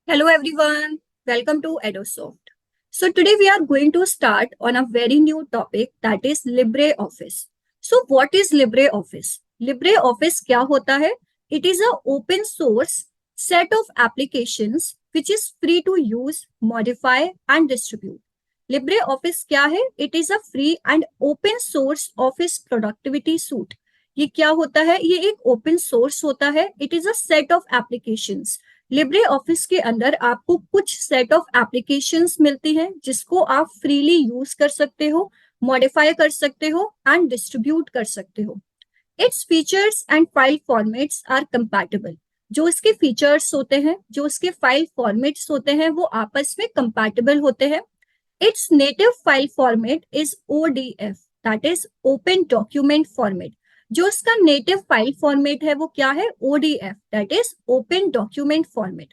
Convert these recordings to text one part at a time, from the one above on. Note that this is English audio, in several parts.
Hello everyone, welcome to Edosoft. So today we are going to start on a very new topic that is LibreOffice. So what is LibreOffice? LibreOffice क्या होता है? It is a open source set of applications which is free to use, modify and distribute. LibreOffice क्या है? It is a free and open source office productivity suite. ये क्या होता है? ये एक open source होता है. It is a set of applications. Libre office के अंदर आपको कुछ सेट ऑफ एप्लीकेशंस मिलती हैं जिसको आप फ्रीली यूज कर सकते हो, मॉडिफाई कर सकते हो एंड डिस्ट्रीब्यूट कर सकते हो. Its features and file formats are compatible. जो इसके फीचर्स होते हैं, जो इसके फाइल फॉर्मेट्स होते हैं, वो आपस में कंपैटिबल होते हैं. It's native file format is ODF, that is open document format. जो इसका नेटिव फाइल फॉर्मेट है वो क्या है? ODF, that is open document format.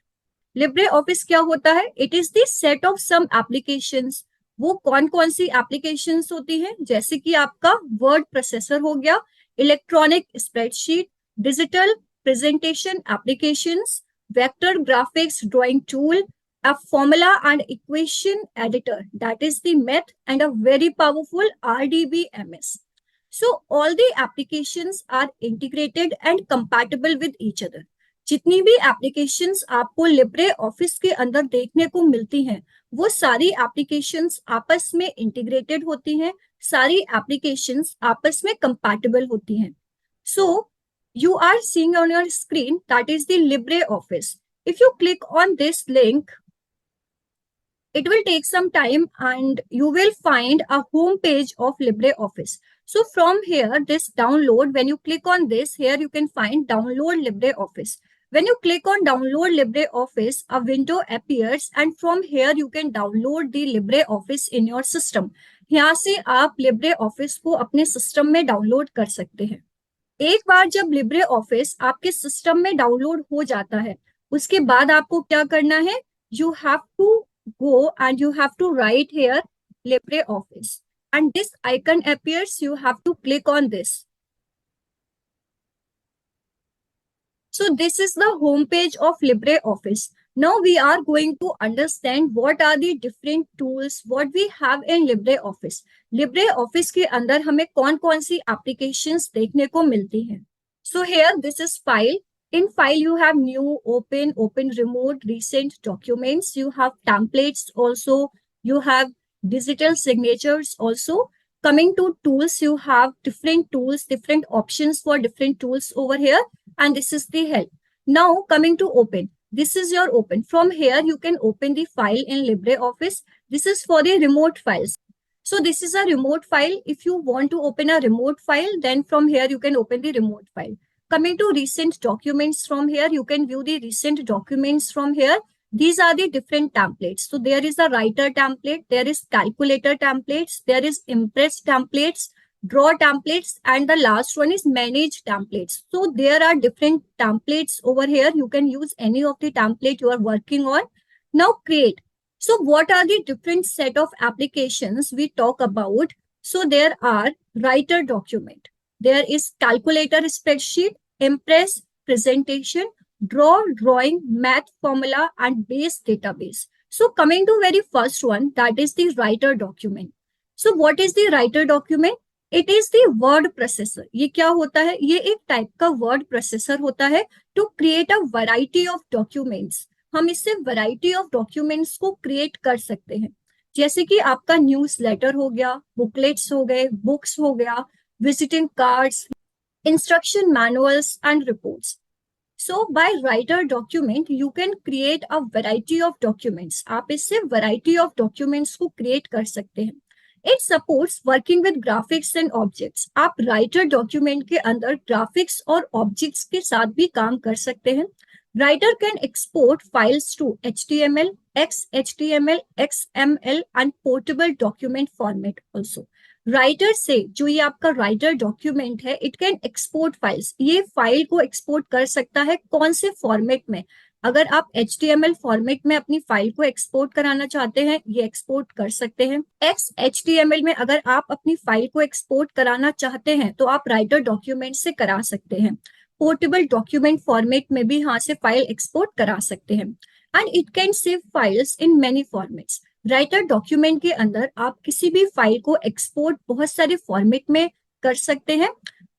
LibreOffice क्या होता है? It is the set of some applications. वो कौन कौन सी एप्लीकेशंस होती हैं? जैसे कि आपका वर्ड प्रोसेसर हो गया, electronic spreadsheet, digital presentation applications, vector graphics drawing tool, a formula and equation editor, that is the math, and a very powerful RDBMS. So all the applications are integrated and compatible with each other. जितनी भी applications आपको Libre office के अंदर देखने को मिलती हैं, वो सारी एप्लीकेशंस आपस में इंटीग्रेटेड होती हैं, सारी एप्लीकेशंस आपस में कंपैटिबल होती हैं. सो you are seeing on your screen that is the LibreOffice. If you click on this link, it will take some time and you will find a home page of LibreOffice. So from here, this download, when you click on this, here you can find download LibreOffice. When you click on download LibreOffice, a window appears and from here you can download the LibreOffice in your system. यहाँ से आप LibreOffice को अपने system में download कर सकते हैं. एक बार जब LibreOffice आपके सिस्टम में डाउनलोड हो जाता है, उसके बाद आपको क्या करना है? You have to go and you have to write here LibreOffice and this icon appears. You have to click on this. So this is the home page of LibreOffice. Now we are going to understand what are the different tools what we have in LibreOffice. LibreOffice के अंदर हमें कौन कौन सी applications देखने को मिलती हैं. So here this is file. In file, you have new, open, open remote, recent documents. You have templates also. You have digital signatures also. Coming to tools, you have different tools, different options for different tools over here. And this is the help. Now coming to open. This is your open. From here, you can open the file in LibreOffice. This is for the remote files. So this is a remote file. If you want to open a remote file, then from here you can open the remote file. Coming to recent documents, from here you can view the recent documents from here. These are the different templates. So there is a writer template, there is calculator templates, there is impress templates, draw templates, and the last one is manage templates. So there are different templates over here. You can use any of the template you are working on. Now create. So what are the different set of applications we talk about? So there are writer document. There is calculator spreadsheet, impress, presentation, draw, drawing, math formula, and base database. So coming to very first one, that is the writer document. So what is the writer document? It is the word processor. ये क्या होता है? ये एक type का word processor होता है to create a variety of documents. हम इससे variety of documents को create कर सकते हैं. जैसे कि आपका न्यूज लेटर हो गया, बुकलेट्स हो गए, बुक्स हो गया, visiting cards, instruction manuals and reports. So by writer document, you can create a variety of documents. आप इससे variety of documents को create कर सकते हैं. It supports working with graphics and objects. आप writer document के अंदर graphics और objects के साथ भी काम कर सकते हैं. Writer can export files to HTML, XHTML, XML and portable document format also. Writer से जो ये आपका राइटर डॉक्यूमेंट है, इट कैन एक्सपोर्ट फाइल्स. ये फाइल को एक्सपोर्ट कर सकता है कौन से फॉर्मेट में? अगर आप HTML फॉर्मेट में अपनी फाइल को एक्सपोर्ट कराना चाहते हैं, ये एक्सपोर्ट कर सकते हैं। XHTML में अगर आप अपनी फाइल को एक्सपोर्ट कराना चाहते हैं तो आप राइटर डॉक्यूमेंट से करा सकते हैं। पोर्टेबल डॉक्यूमेंट फॉर्मेट में भी यहाँ से फाइल एक्सपोर्ट करा सकते हैं। And it can save files in many formats. Writer document के अंदर आप किसी भी फाइल को एक्सपोर्ट बहुत सारे फॉर्मेट में कर सकते हैं।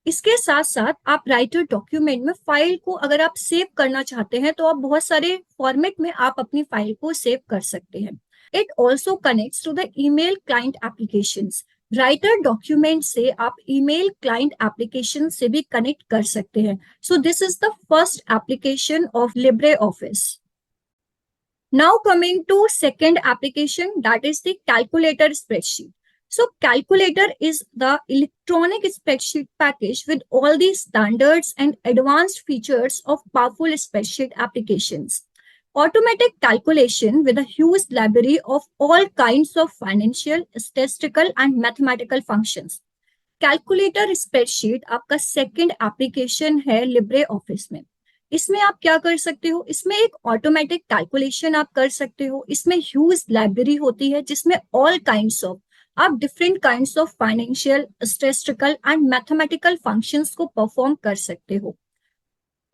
इसके साथ साथ आप राइटर डॉक्यूमेंट में फाइल को अगर आप सेव करना चाहते हैं तो आप बहुत सारे फॉर्मेट में आप अपनी फाइल को सेव कर सकते हैं। It also connects to the email client applications. Writer document से आप ईमेल क्लाइंट एप्लीकेशन से भी कनेक्ट कर सकते हैं। So this is the first application of Libre office. Now coming to second application, that is the calculator spreadsheet. So calculator is the electronic spreadsheet package with all the standards and advanced features of powerful spreadsheet applications. Automatic calculation with a huge library of all kinds of financial, statistical and mathematical functions. Calculator spreadsheet आपका second application है Libre office में। इसमें आप क्या कर सकते हो, इसमें एक ऑटोमेटिक कैलकुलेशन आप कर सकते हो। इसमें ह्यूज लाइब्रेरी होती है जिसमें ऑल काइंड्स ऑफ आप different kinds of financial, statistical and mathematical functions को परफॉर्म कर सकते हो।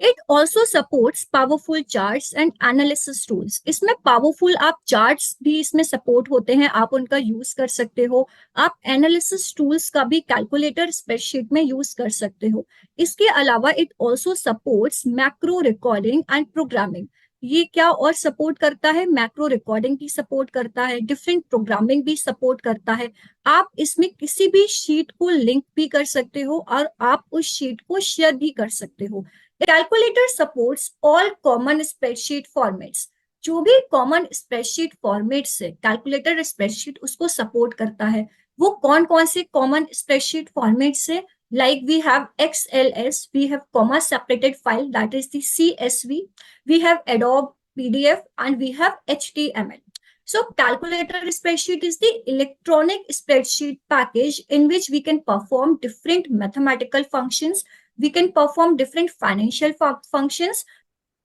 It also supports powerful charts and analysis tools. इसमें पावरफुल आप चार्ट्स भी इसमें सपोर्ट होते हैं, आप उनका यूज कर सकते हो। आप एनालिसिस टूल्स का भी कैलकुलेटर स्प्रेडशीट में यूज कर सकते हो। इसके अलावा it also supports macro recording and programming. ये क्या और सपोर्ट करता है, मैक्रो रिकॉर्डिंग की सपोर्ट करता है, डिफरेंट प्रोग्रामिंग भी सपोर्ट करता है। आप इसमें किसी भी शीट को लिंक भी कर सकते हो और आप उस शीट को शेयर भी कर सकते हो। Calculator supports all common spreadsheet formats. जो भी कॉमन स्प्रेडशीट फॉर्मेट्स है कैलकुलेटर स्प्रेडशीट उसको सपोर्ट करता है। वो कौन कौन से कॉमन स्प्रेडशीट फॉर्मेट्स है, like we have XLS, we have comma separated file, that is the CSV, we have Adobe PDF and we have HTML. So calculator spreadsheet is the electronic spreadsheet package in which we can perform different mathematical functions, we can perform different financial functions,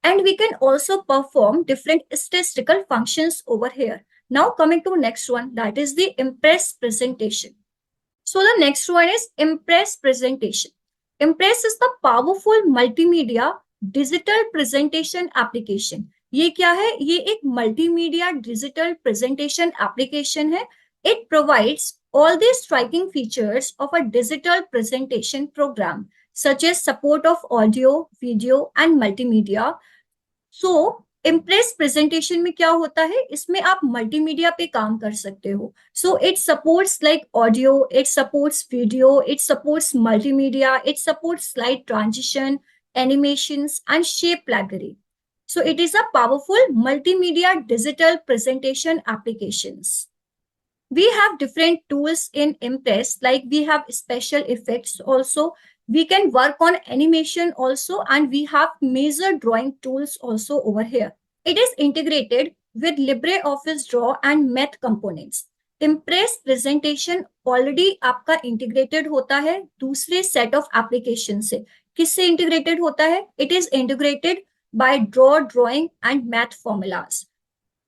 and we can also perform different statistical functions over here. Now coming to next one, that is the Impress presentation. So the next one is Impress presentation. Impress is the powerful multimedia digital presentation application. ये क्या है, ये एक multimedia digital presentation application है। It provides all the striking features of a digital presentation program, such as support of audio, video and multimedia. So impress presentation में क्या होता है, इसमें आप मल्टीमीडिया पे काम कर सकते हो। So it supports like audio, it supports video, it supports multimedia, it supports slide transition, animations and shape library. So it is a powerful multimedia digital presentation applications. We have different tools in Impress, like we have special effects also. We can work on animation also, and we have major drawing tools also over here. It is integrated with LibreOffice Draw and Math components. Impress presentation already आपका integrated होता है दूसरे set of application से। किससे integrated होता है? It is integrated by Draw, Drawing and Math formulas.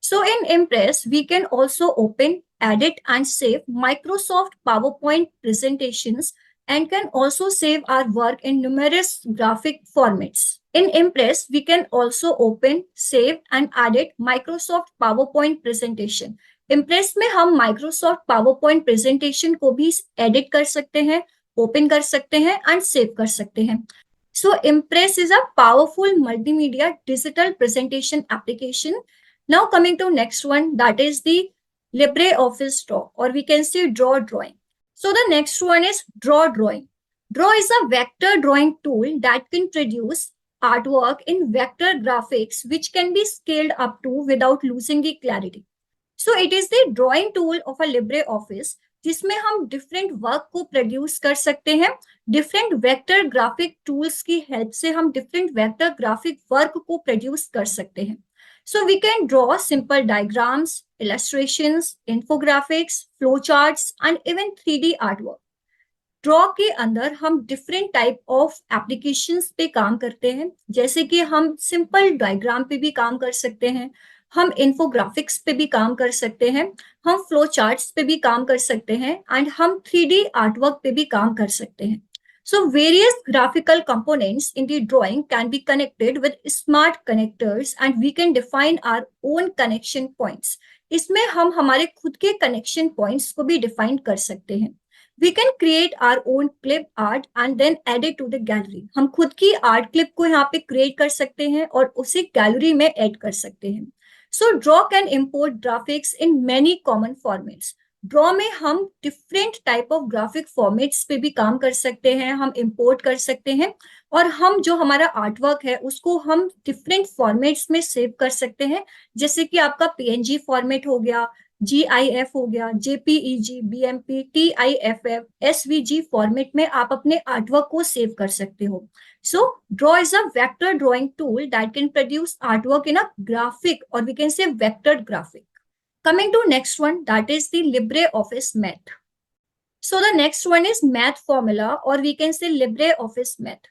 So in Impress, we can also open, edit and save Microsoft PowerPoint presentations and can also save our work in numerous graphic formats. In Impress, we can also open, save and edit Microsoft PowerPoint presentation. Impress में हम Microsoft PowerPoint presentation को भी edit कर सकते हैं, open कर सकते हैं and save कर सकते हैं. So Impress is a powerful multimedia digital presentation application. Now coming to next one, that is the LibreOffice Draw, or we can say Draw Drawing. So the next one is Draw Drawing. Draw is a vector drawing tool that can produce artwork in vector graphics which can be scaled up to without losing the clarity. So it is the drawing tool of a LibreOffice जिसमें हम different work को produce कर सकते हैं। Different vector graphic tools की help से हम different vector graphic work को प्रोड्यूस कर सकते हैं। So we can draw simple diagrams, illustrations, infographics, flowcharts, and even 3D artwork. Draw के अंदर हम डिफरेंट टाइप ऑफ एप्लीकेशंस पे काम करते हैं, जैसे कि हम सिंपल डायग्राम पे भी काम कर सकते हैं, हम इन्फोग्राफिक्स पे भी काम कर सकते हैं, हम फ्लो चार्ट्स पे भी काम कर सकते हैं, एंड हम 3D आर्टवर्क पे भी काम कर सकते हैं. So various graphical components in the drawing can be connected with smart connectors and we can define our own connection points. इसमें हम हमारे खुद के connection points को भी define कर सकते हैं. We can create our own clip art and then add it to the gallery. हम खुद की art clip को यहाँ पे create कर सकते हैं और उसे gallery में add कर सकते हैं. So draw can import graphics in many common formats. Draw में हम different type of graphic formats पे भी काम कर सकते हैं, हम इंपोर्ट कर सकते हैं, और हम जो हमारा आर्टवर्क है उसको हम डिफरेंट फॉर्मेट्स में सेव कर सकते हैं, जैसे कि आपका पीएनजी फॉर्मेट हो गया, जीआईएफ हो गया, JPEG, BMP, TIFF, SVG format में आप अपने आर्टवर्क को सेव कर सकते हो. So draw is a vector drawing tool that can produce artwork in a graphic, or we can say vectored graphic. Coming to next one, that is the LibreOffice Math. So the next one is math formula, or we can say LibreOffice Math.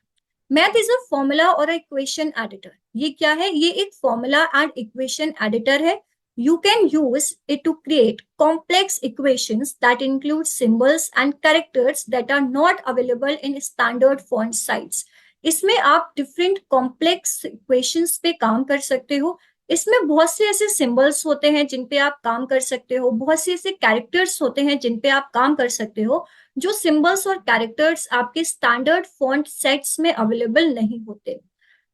Math is a formula or equation editor. ये क्या है? ये एक formula and equation editor है. You can use it to create complex equations that include symbols and characters that are not available in standard font size. इसमें आप different complex equations पे काम कर सकते हो. इसमें बहुत से ऐसे सिंबल्स होते हैं जिन पे आप काम कर सकते हो, बहुत से ऐसे कैरेक्टर्स होते हैं जिन पे आप काम कर सकते हो, जो सिंबल्स और कैरेक्टर्स आपके स्टैंडर्ड फॉन्ट सेट्स में अवेलेबल नहीं होते.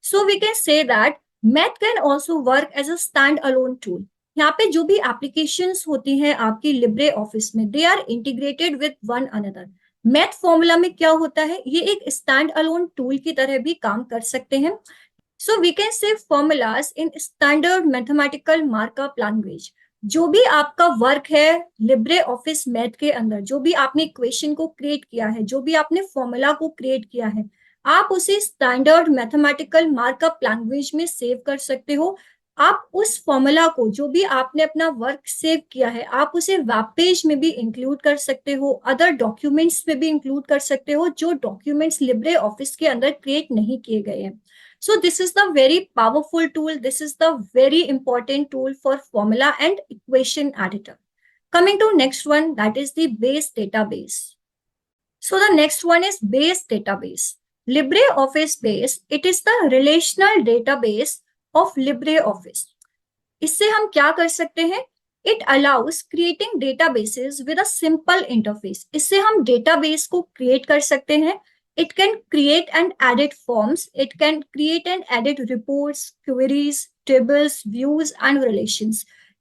So we can say that math can also work as a standalone tool. यहाँ पे जो भी एप्लीकेशंस होती हैं आपकी लिब्रे ऑफिस में, they are integrated with one another. Math formula में क्या होता है, ये एक स्टैंड अलोन टूल की तरह भी काम कर सकते हैं. So we can say formulas in standard mathematical markup language. जो भी आपका वर्क है लिब्रे ऑफिस मैथ के अंदर, जो भी आपने इक्वेशन को क्रिएट किया है, जो भी आपने फॉर्मूला को क्रिएट किया है, आप उसे स्टैंडर्ड मैथमेटिकल मार्कअप लैंग्वेज में सेव कर सकते हो. आप उस फॉर्मूला को, जो भी आपने अपना वर्क सेव किया है, आप उसे वेब पेज में भी इंक्लूड कर सकते हो, अदर डॉक्यूमेंट्स में भी इंक्लूड कर सकते हो, जो डॉक्यूमेंट्स लिब्रे ऑफिस के अंदर क्रिएट नहीं किए गए हैं. So this is the very powerful tool. This is the very important tool for formula and equation editor. Coming to next one, that is the base database. So the next one is base database. LibreOffice Base, it is the relational database of LibreOffice. इससे हम क्या कर सकते हैं? It allows creating databases with a simple interface. इससे हम database को create कर सकते हैं. It can create and edit forms. It can create and edit reports, queries, tables, views and relations.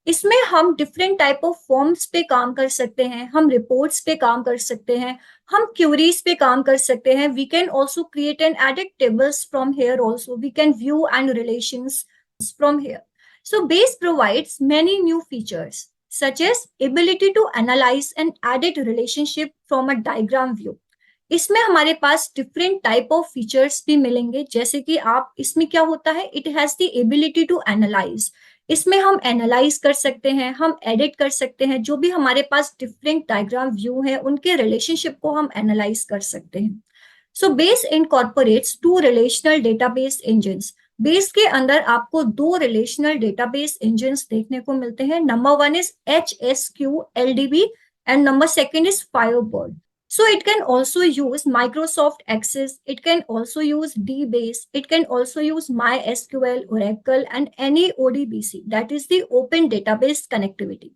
इसमें हम different type of forms पे काम कर सकते हैं, हम reports पे काम कर सकते हैं, हम queries पे काम कर सकते हैं. We can also create and edit tables from here also. We can view and relations from here. So Base provides many new features such as ability to analyze and edit relationship from a diagram view. इसमें हमारे पास different type of features भी मिलेंगे, जैसे कि आप, इसमें क्या होता है, it has the ability to analyse. इसमें हम एनालाइज कर सकते हैं, हम एडिट कर सकते हैं, जो भी हमारे पास डिफरेंट डायग्राम व्यू है उनके रिलेशनशिप को हम एनालाइज कर सकते हैं. So base incorporates 2 relational database engines. Base के अंदर आपको 2 रिलेशनल डेटाबेस इंजन्स देखने को मिलते हैं. Number 1 is HSQLDB and number 2 is Firebird. So it can also use Microsoft Access, it can also use DBase, it can also use MySQL, Oracle and any ODBC, that is the Open Database Connectivity.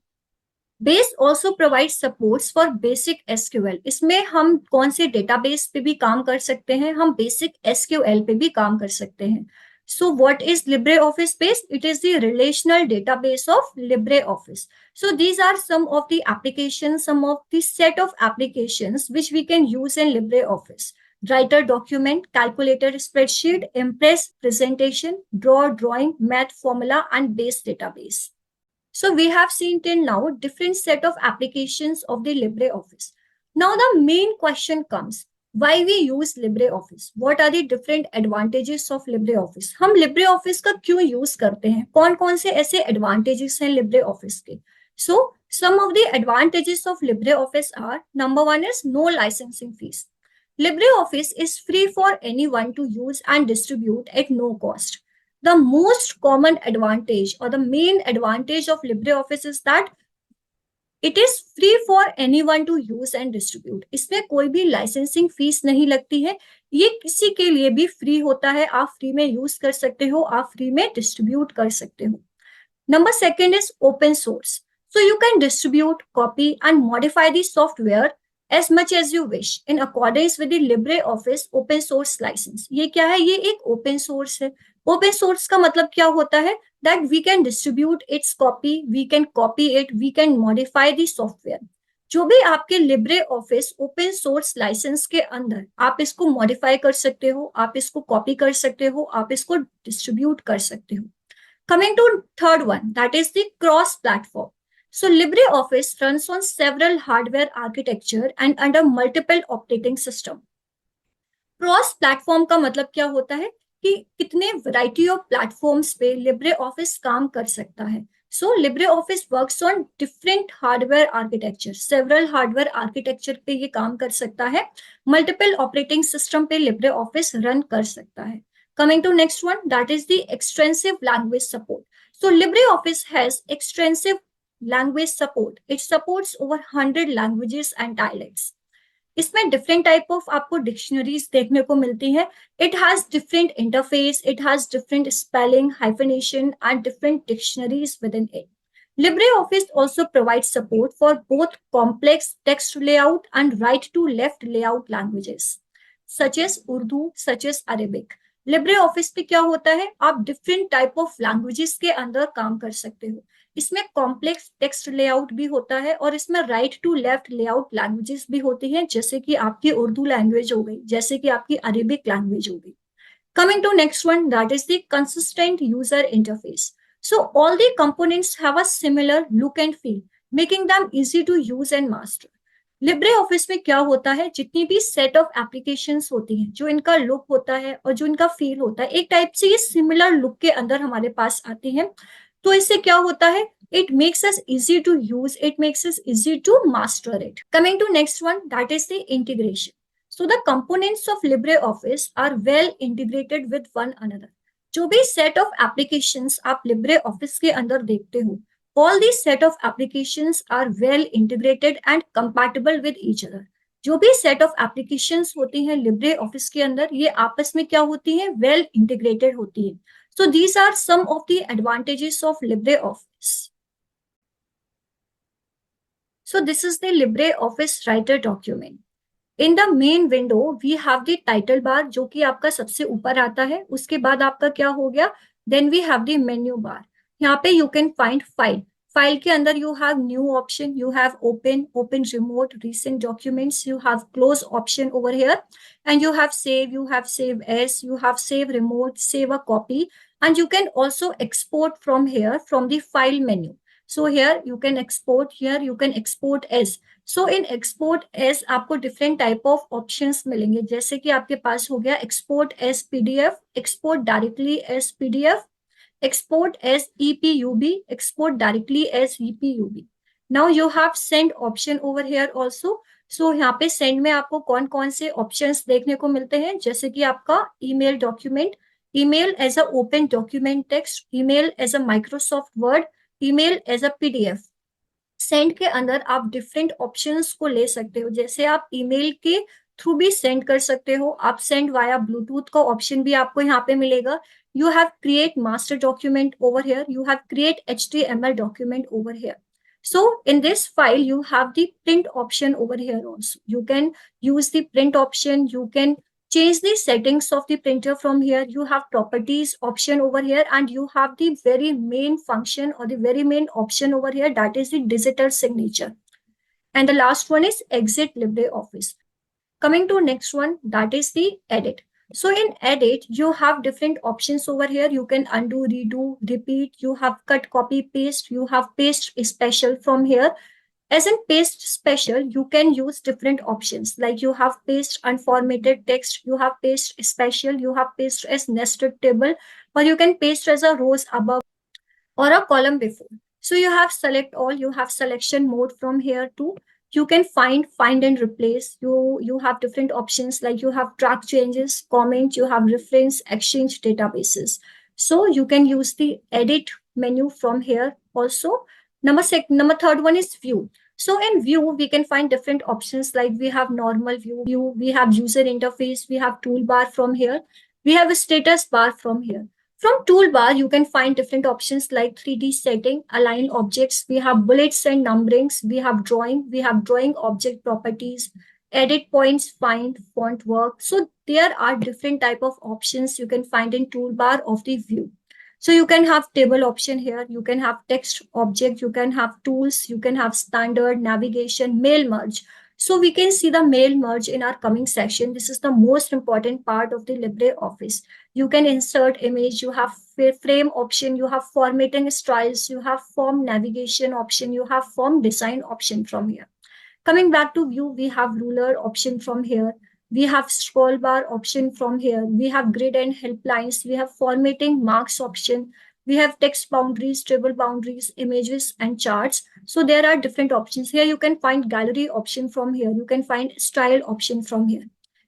Base also provides supports for basic SQL. इसमें हम कौन से database पे भी काम कर सकते हैं, हम बेसिक SQL पे भी काम कर सकते हैं. So what is LibreOffice Base? It is the relational database of LibreOffice. So these are some of the applications, some of the set of applications which we can use in LibreOffice. Writer document, calculator spreadsheet, impress presentation, draw drawing, math formula and base database. So we have seen till now different set of applications of the LibreOffice. Now the main question comes, why we use LibreOffice? What are the different advantages of LibreOffice? हम LibreOffice का क्यों use करते हैं? कौन कौन से ऐसे advantages हैं LibreOffice के? So some of the advantages of LibreOffice are, number 1 is no licensing fees. LibreOffice is free for anyone to use and distribute at no cost. The most common advantage or the main advantage of LibreOffice is that it is free for anyone to use and distribute. इसमें कोई भी licensing fees नहीं लगती है. ये किसी के लिए भी फ्री होता है. आप फ्री में यूज कर सकते हो, आप फ्री में डिस्ट्रीब्यूट कर सकते हो. Number second is open source. So you can distribute, copy, and modify the software as much as you wish in accordance with the LibreOffice open source license. ये क्या है? ये एक open source है. Open source का मतलब क्या होता है? That we can distribute its copy, we can copy it, we can modify the software. जो भी आपके LibreOffice ओपन सोर्स लाइसेंस के अंदर आप इसको मॉडिफाई कर सकते हो, आप इसको कॉपी कर सकते हो, आप इसको डिस्ट्रीब्यूट कर सकते हो. Coming to third one, that is the cross-platform. So LibreOffice runs on several hardware architecture and under multiple operating system. Cross-platform का मतलब क्या होता है कि कितने variety of platforms पे LibreOffice काम कर सकता है. So LibreOffice works on different hardware architecture. Several hardware architecture पे ये काम कर सकता है. Multiple operating system पे LibreOffice run कर सकता है. Coming to next one, that is the extensive language support. So LibreOffice has extensive language support. It supports over 100 languages and dialects. इसमें डिफरेंट टाइप ऑफ आपको डिक्शनरीज देखने को मिलती है. It has different interface, it has different spelling, हाइफेनेशन and different dictionaries with in it. LibreOffice also provides support for both complex text layout and right to left layout languages such as Urdu, such as Arabic. LibreOffice पे क्या होता है? आप different type of languages के अंदर काम कर सकते हो. इसमें कॉम्प्लेक्स टेक्स्ट लेआउट भी होता है और इसमें right to left layout languages भी होती हैं, जैसे कि आपकी उर्दू लैंग्वेज हो गई, जैसे कि आपकी अरेबिक लैंग्वेज हो गई. Coming to next one, that is the consistent user interface. So all the components have a similar look and feel, making them easy to use and master. LibreOffice में क्या होता है? जितनी भी सेट ऑफ एप्लीकेशंस होती हैं, जो इनका लुक होता है और जो इनका फील होता है, एक टाइप से ये सिमिलर लुक के अंदर हमारे पास आती हैं. तो इससे क्या होता है? It makes us easy to use, it makes us easy to master it. Coming to next one, that is the integration. So the components of LibreOffice are well integrated with one another. जो भी set of applications आप LibreOffice के अंदर देखते हो, all these set of applications are well integrated and compatible with each other. जो भी set of applications होती हैं LibreOffice के अंदर, ये आपस में क्या होती हैं? Well integrated होती हैं. So these are some of the advantages of LibreOffice. So this is the LibreOffice Writer document. In the main window, we have the title bar, जो कि आपका सबसे ऊपर आता है. उसके बाद आपका क्या हो गया? Then we have the menu bar. यहाँ पे you can find file. File के अंदर you have new option, you have open, open remote, recent documents, you have close option over here, and you have save as, you have save remote, save a copy, and you can also export from here from the file menu. So here you can export, here you can export as. So in export as आपको different type of options मिलेंगे, जैसे कि आपके पास हो गया export as PDF, export directly as PDF, export as EPUB, export directly as EPUB. Now you have send option over here also. So यहाँ पे send में आपको कौन कौन से options देखने को मिलते हैं, जैसे कि आपका email document, email as a open document text, email as a Microsoft Word, email as a PDF. Send के अंदर आप डिफरेंट ऑप्शंस को ले सकते हो, जैसे आप ईमेल के थ्रू भी सेंड कर सकते हो, आप सेंड वाया ब्लूटूथ का ऑप्शन भी आपको यहाँ पे मिलेगा. You have create master document over here, you have create HTML document over here. So in this file, you have the print option over here also. You can use the print option, you can change the settings of the printer from here. You have properties option over here, and you have the very main function or the very main option over here, that is the digital signature. And the last one is exit LibreOffice. Coming to next one, that is the edit. So in edit, you have different options over here. You can undo, redo, repeat. You have cut, copy, paste. You have paste special from here. As in paste special, you can use different options. Like you have paste unformatted text, you have paste special, you have paste as nested table, or you can paste as a rows above or a column before. So you have select all, you have selection mode from here too. You can find and replace. You have different options, like you have track changes, comment, you have reference, exchange databases. So you can use the edit menu from here also. Number third one is view. So in view, we can find different options, like we have normal view, we have user interface, we have toolbar from here, we have a status bar from here. From toolbar, you can find different options like 3D setting, align objects, we have bullets and numberings, we have drawing object properties, edit points, find, font work. So there are different type of options you can find in toolbar of the view. So you can have table option here, you can have text object, you can have tools, you can have standard, navigation, mail merge. So we can see the mail merge in our coming section. This is the most important part of the LibreOffice. You can insert image, you have frame option, you have formatting styles, you have form navigation option, you have form design option from here. Coming back to view, we have ruler option from here. We have scroll bar option from here. We have grid and helplines. We have formatting marks option. We have text boundaries, table boundaries, images, and charts. So there are different options. Here you can find gallery option from here. You can find style option from here.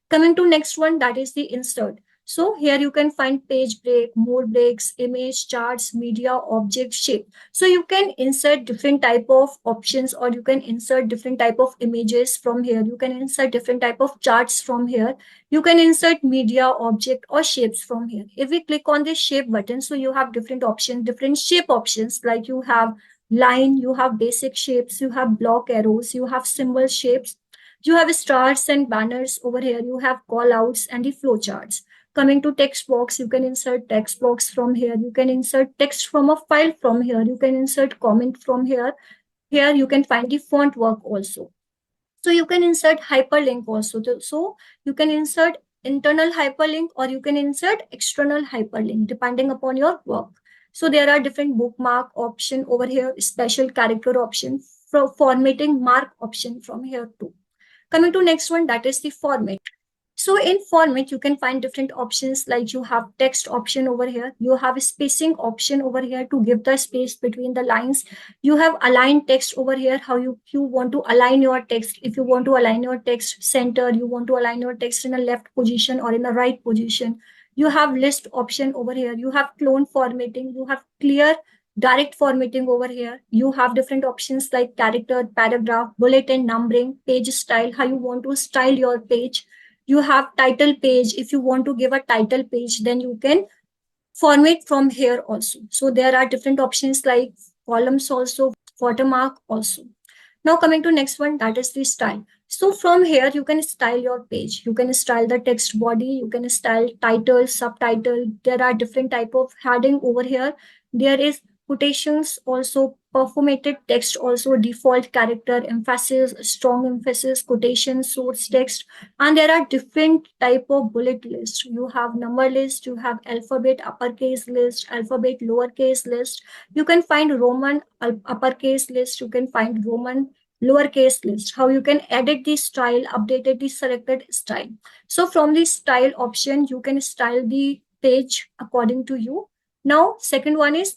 Coming to next one, that is the insert. So here you can find page break, more breaks, image, charts, media, object, shape. So you can insert different type of options, or you can insert different type of images from here. You can insert different type of charts from here. You can insert media, object, or shapes from here. If we click on the shape button, so you have different options, different shape options, like you have line, you have basic shapes, you have block arrows, you have symbol shapes, you have stars and banners over here, you have call outs and the flow charts. Coming to text box, you can insert text box from here. You can insert text from a file from here. You can insert comment from here. Here you can find the font work also. So you can insert hyperlink also. So you can insert internal hyperlink, or you can insert external hyperlink depending upon your work. So there are different bookmark option over here, special character option, formatting mark option from here too. Coming to next one, that is the format. So in format, you can find different options, like you have text option over here. You have a spacing option over here to give the space between the lines. You have align text over here, how you want to align your text. If you want to align your text center, you want to align your text in a left position or in a right position. You have list option over here. You have clone formatting. You have clear direct formatting over here. You have different options like character, paragraph, bullet and numbering, page style, how you want to style your page. You have title page. If you want to give a title page, then you can format from here also. So there are different options like columns also, watermark also. Now coming to next one, that is the style. So from here, you can style your page. You can style the text body. You can style title, subtitle. There are different type of heading over here. There is quotations also, performated text also, default character, emphasis, strong emphasis, quotation, source text. And there are different type of bullet list. You have number list, you have alphabet uppercase list, alphabet lowercase list. You can find Roman uppercase list. You can find Roman lowercase list. How you can edit the style, updated the selected style. So from the style option, you can style the page according to you. Now second one is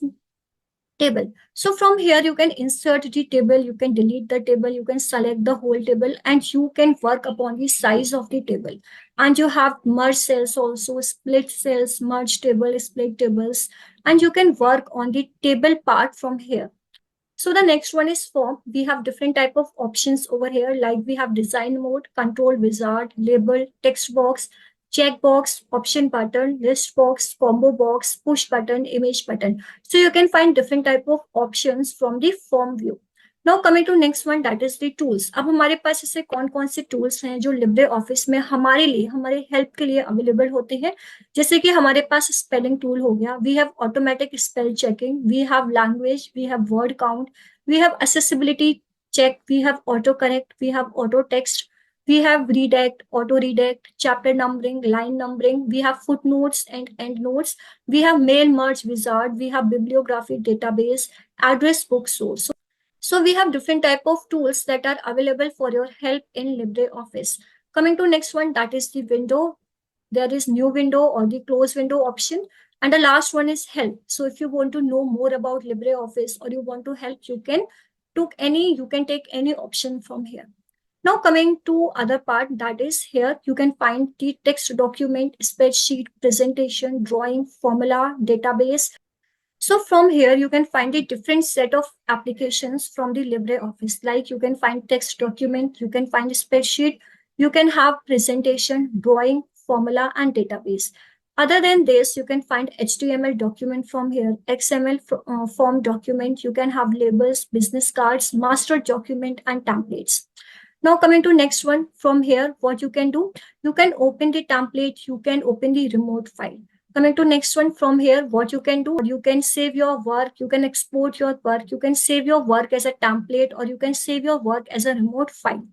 table. So from here, you can insert the table, you can delete the table, you can select the whole table, and you can work upon the size of the table. And you have merge cells also, split cells, merge table, split tables, and you can work on the table part from here. So the next one is form. We have different type of options over here, like we have design mode, control wizard, label, text box, checkbox, option button, list box, combo box, push button, image button. So you can find different type of options from the form view. Now coming to next one, that is the tools. अब हमारे पास ऐसे कौन कौन से tools हैं जो Libre office में हमारे लिए, हमारे हेल्प के लिए अवेलेबल होते हैं. जैसे कि हमारे पास स्पेलिंग टूल हो गया, we have automatic spell checking, we have language, we have word count, we have accessibility check, we have auto correct, we have auto text, we have redact, auto redact, chapter numbering, line numbering, we have footnotes and endnotes, we have mail merge wizard, we have bibliography database, address book source. So we have different type of tools that are available for your help in LibreOffice. Coming to next one, that is the window. There is new window or the close window option. And the last one is help. So if you want to know more about LibreOffice or you want to help, you can take any option from here. Now coming to other part, that is here you can find the text document, spreadsheet, presentation, drawing, formula, database. So from here you can find a different set of applications from the LibreOffice. Like you can find text document, you can find spreadsheet, you can have presentation, drawing, formula, and database. Other than this, you can find HTML document from here, XML form document, you can have labels, business cards, master document, and templates. Now coming to next one, from here, what you can do, you can open the template, you can open the remote file. Coming to next one, from here, what you can do, you can save your work, you can export your work, you can save your work as a template, or you can save your work as a remote file.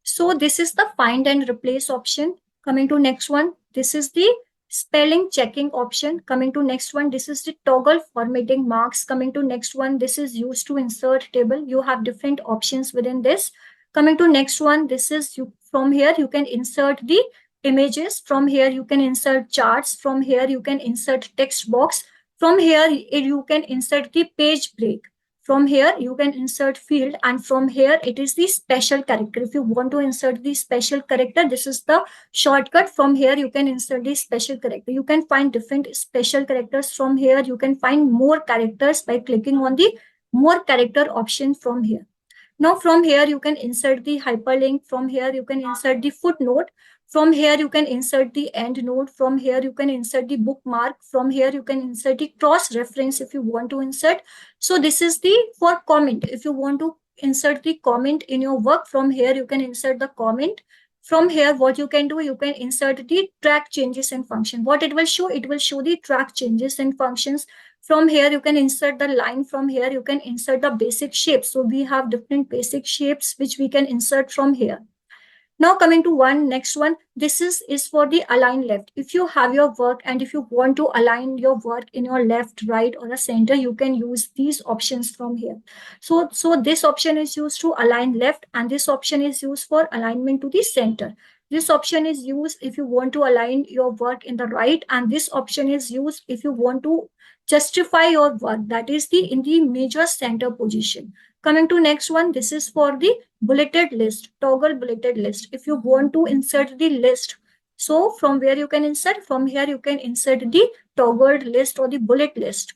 So this is the find and replace option. Coming to next one, this is the spelling checking option. Coming to next one, this is the toggle formatting marks. Coming to next one, this is used to insert table. You have different options within this. Coming to next one, this is from here you can insert the images. From here you can insert charts. From here you can insert text box. From here you can insert the page break. From here you can insert field, and from here it is the special character. If you want to insert the special character, this is the shortcut. From here you can insert the special character. You can find different special characters from here. You can find more characters by clicking on the more character option from here. Now from here you can insert the hyperlink. From here you can insert the footnote. From here you can insert the end note. From here you can insert the bookmark. From here you can insert the cross reference if you want to insert. So this is the for comment. If you want to insert the comment in your work, from here you can insert the comment. From here what you can do, you can insert the track changes and function. What it will show? It will show the track changes and functions. From here you can insert the line. From here you can insert the basic shapes. So we have different basic shapes which we can insert from here. Now coming to next one, this is for the align left. If you have your work and if you want to align your work in your left, right, or a center, you can use these options from here. So this option is used to align left, and this option is used for alignment to the center. This option is used if you want to align your work in the right, and this option is used if you want to justify your work, that is in the major center position. Coming to next one, this is for the bulleted list, toggle bulleted list. If you want to insert the list, so from where you can insert, from here you can insert the toggled list or the bullet list.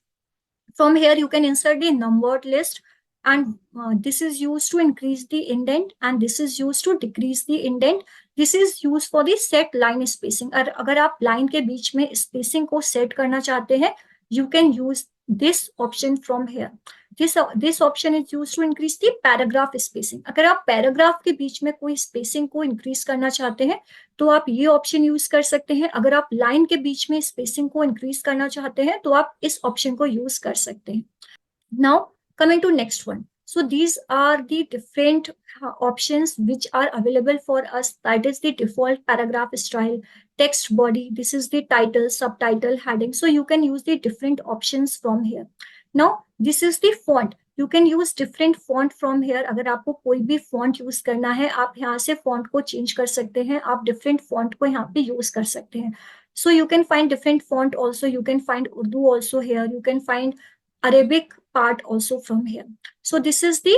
From here you can insert the numbered list, and this is used to increase the indent, and this is used to decrease the indent. This is used for the set line spacing. अगर आप line के बीच में spacing को set करना चाहते हैं, you can use this option from here. This option is used to increase the paragraph spacing. अगर आप पैराग्राफ के बीच में कोई स्पेसिंग को इंक्रीज करना चाहते हैं तो आप ये ऑप्शन यूज कर सकते हैं. अगर आप लाइन के बीच में स्पेसिंग को इंक्रीज करना चाहते हैं तो आप इस ऑप्शन को यूज कर सकते हैं. Now coming to next one. So these are the different options which are available for us. That is the default paragraph style, text body. This is the title, subtitle, heading. So you can use the different options from here. Now this is the font. You can use different font from here. अगर आपको कोई भी font use करना है, आप यहाँ से font को change कर सकते हैं. आप different font को यहाँ पे use कर सकते हैं. So you can find different font also. You can find Urdu also here. You can find Arabic part also from here. So this is the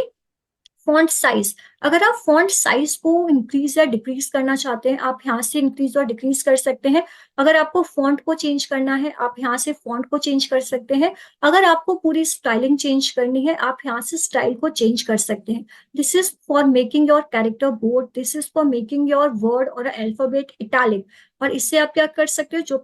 font size. अगर आप font size को increase या decrease करना चाहते हैं, आप यहाँ से increase और decrease कर सकते हैं. अगर आपको font को change करना है, आप यहाँ से font को change कर सकते हैं. अगर आपको पूरी styling change करनी है, आप यहाँ से style को change कर सकते हैं. This is for making your character bold. This is for making your word or alphabet italic. और इससे आप क्या कर सकते हो, जो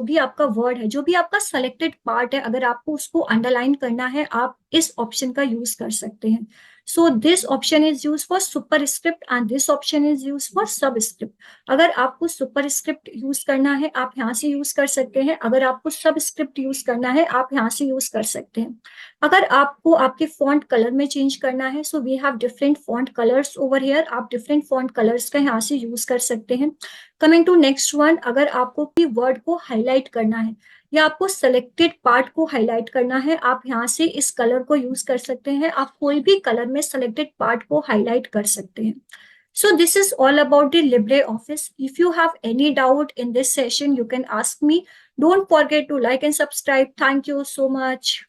भी आपका वर्ड है, जो भी आपका सेलेक्टेड पार्ट है, अगर आपको उसको अंडरलाइन करना है, आप इस ऑप्शन का यूज कर सकते हैं. So this option is used for superscript and this option is used for subscript. अगर आपको superscript यूज करना है, आप यहाँ से यूज कर सकते हैं. अगर आपको subscript यूज करना है, आप यहाँ से यूज कर सकते हैं. अगर आपको आपके font color में change करना है, so we have different font colors over here. आप different font colors का यहाँ से यूज कर सकते हैं. Coming to next one, अगर आपको कोई word को highlight करना है या आपको selected part को highlight करना है, आप यहाँ से इस color को यूज कर सकते हैं. आप कोई भी color में selected part को highlight कर सकते हैं. So this is all about the LibreOffice. If you have any doubt in this session, you can ask me. Don't forget to like and subscribe. Thank you so much.